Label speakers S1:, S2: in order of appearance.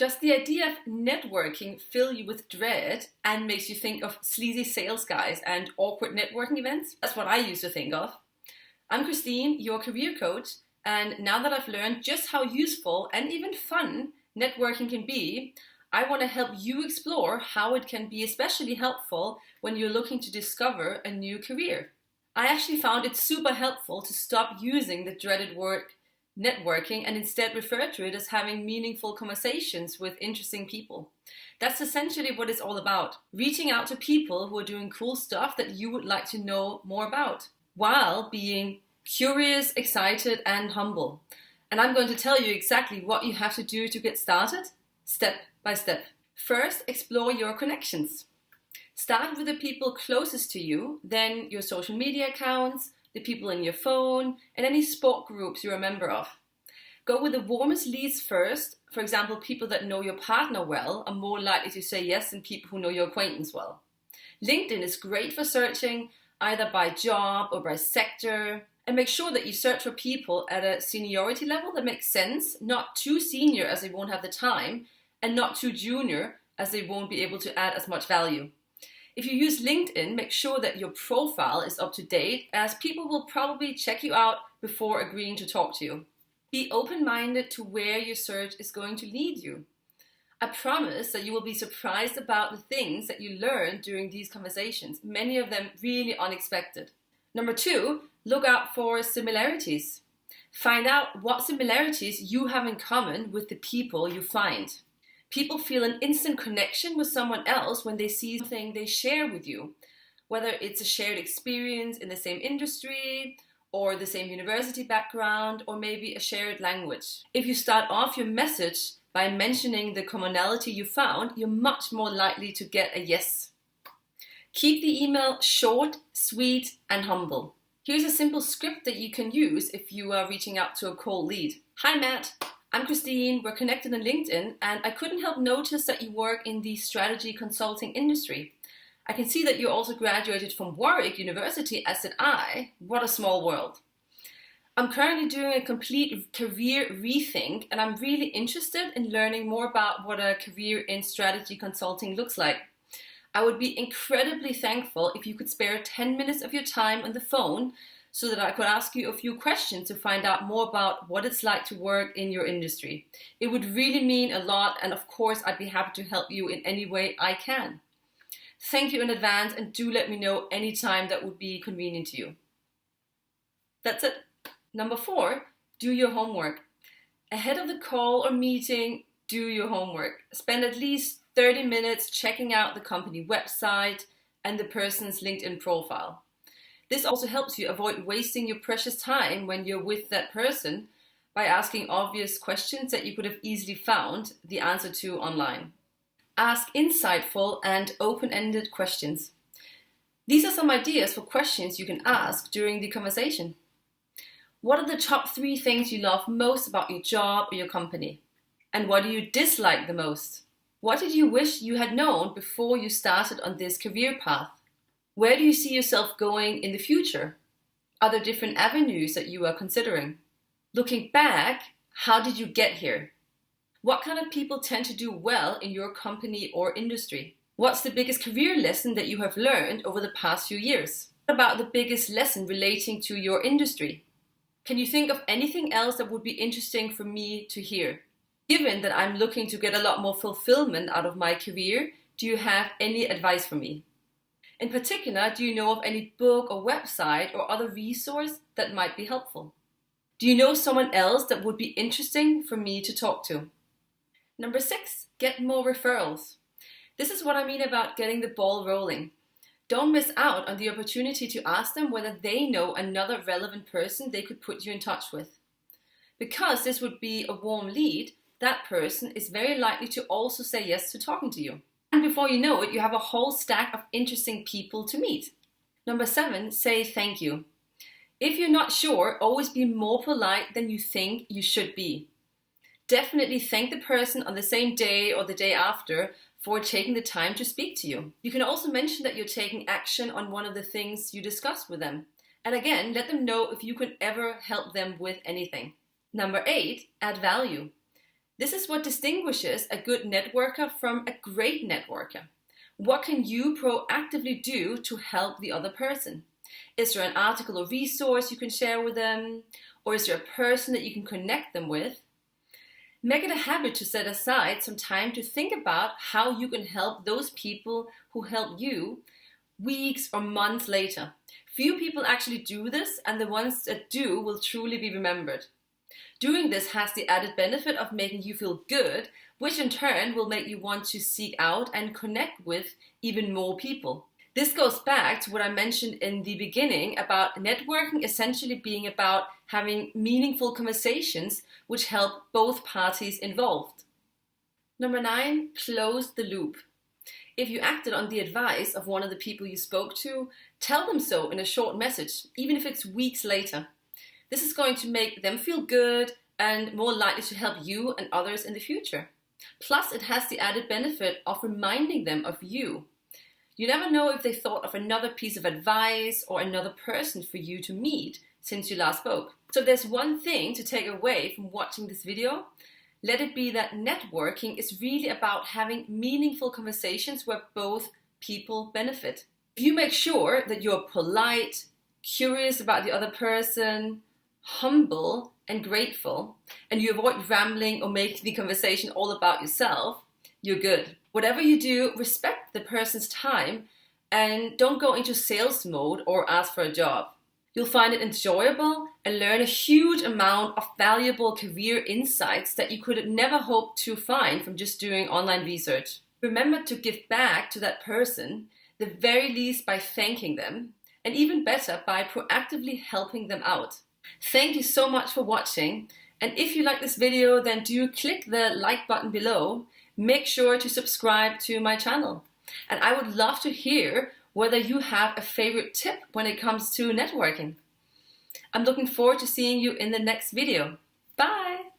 S1: Does the idea of networking fill you with dread and makes you think of sleazy sales guys and awkward networking events? That's what I used to think of. I'm Christine, your career coach, and now that I've learned just how useful and even fun networking can be, I want to help you explore how it can be especially helpful when you're looking to discover a new career. I actually found it super helpful to stop using the dreaded word networking and instead refer to it as having meaningful conversations with interesting people. That's essentially what it's all about. Reaching out to people who are doing cool stuff that you would like to know more about, while being curious, excited, and humble. And I'm going to tell you exactly what you have to do to get started, step by step. First, explore your connections. Start with the people closest to you, then your social media accounts, the people in your phone, and any sport groups you're a member of. Go with the warmest leads first. For example, people that know your partner well are more likely to say yes than people who know your acquaintance well. LinkedIn is great for searching either by job or by sector, and make sure that you search for people at a seniority level that makes sense, not too senior as they won't have the time, and not too junior as they won't be able to add as much value. If you use LinkedIn, make sure that your profile is up to date, as people will probably check you out before agreeing to talk to you. Be open-minded to where your search is going to lead you. I promise that you will be surprised about the things that you learn during these conversations, many of them really unexpected. Number 2, look out for similarities. Find out what similarities you have in common with the people you find. People feel an instant connection with someone else when they see something they share with you, whether it's a shared experience in the same industry or the same university background or maybe a shared language. If you start off your message by mentioning the commonality you found, you're much more likely to get a yes. Keep the email short, sweet, and humble. Here's a simple script that you can use if you are reaching out to a cold lead. Hi Matt, I'm Christine, we're connected on LinkedIn, and I couldn't help notice that you work in the strategy consulting industry. I can see that you also graduated from Warwick University, as did I. What a small world. I'm currently doing a complete career rethink, and I'm really interested in learning more about what a career in strategy consulting looks like. I would be incredibly thankful if you could spare 10 minutes of your time on the phone so that I could ask you a few questions to find out more about what it's like to work in your industry. It would really mean a lot, and of course I'd be happy to help you in any way I can. Thank you in advance, and do let me know any time that would be convenient to you. That's it. Number 4, do your homework. Ahead of the call or meeting, do your homework. Spend at least 30 minutes checking out the company website and the person's LinkedIn profile. This also helps you avoid wasting your precious time when you're with that person by asking obvious questions that you could have easily found the answer to online. Ask insightful and open-ended questions. These are some ideas for questions you can ask during the conversation. What are the top 3 things you love most about your job or your company? And what do you dislike the most? What did you wish you had known before you started on this career path? Where do you see yourself going in the future? Are there different avenues that you are considering? Looking back, how did you get here? What kind of people tend to do well in your company or industry? What's the biggest career lesson that you have learned over the past few years? What about the biggest lesson relating to your industry? Can you think of anything else that would be interesting for me to hear? Given that I'm looking to get a lot more fulfillment out of my career, do you have any advice for me? In particular, do you know of any book or website or other resource that might be helpful? Do you know someone else that would be interesting for me to talk to? Number 6, get more referrals. This is what I mean about getting the ball rolling. Don't miss out on the opportunity to ask them whether they know another relevant person they could put you in touch with. Because this would be a warm lead, that person is very likely to also say yes to talking to you. And before you know it, you have a whole stack of interesting people to meet. Number 7, say thank you. If you're not sure, always be more polite than you think you should be. Definitely thank the person on the same day or the day after for taking the time to speak to you. You can also mention that you're taking action on one of the things you discussed with them. And again, let them know if you can ever help them with anything. Number 8, add value. This is what distinguishes a good networker from a great networker. What can you proactively do to help the other person? Is there an article or resource you can share with them? Or is there a person that you can connect them with? Make it a habit to set aside some time to think about how you can help those people who help you weeks or months later. Few people actually do this, and the ones that do will truly be remembered. Doing this has the added benefit of making you feel good, which in turn will make you want to seek out and connect with even more people. This goes back to what I mentioned in the beginning about networking essentially being about having meaningful conversations which help both parties involved. Number 9, close the loop. If you acted on the advice of one of the people you spoke to, tell them so in a short message, even if it's weeks later. This is going to make them feel good and more likely to help you and others in the future. Plus, it has the added benefit of reminding them of you. You never know if they thought of another piece of advice or another person for you to meet since you last spoke. So if there's one thing to take away from watching this video, let it be that networking is really about having meaningful conversations where both people benefit. If you make sure that you're polite, curious about the other person, humble and grateful, and you avoid rambling or making the conversation all about yourself, you're good. Whatever you do, respect the person's time and don't go into sales mode or ask for a job. You'll find it enjoyable and learn a huge amount of valuable career insights that you could never hope to find from just doing online research. Remember to give back to that person, the very least by thanking them, and even better by proactively helping them out. Thank you so much for watching, and if you like this video, then do click the like button below. Make sure to subscribe to my channel. And I would love to hear whether you have a favorite tip when it comes to networking. I'm looking forward to seeing you in the next video. Bye!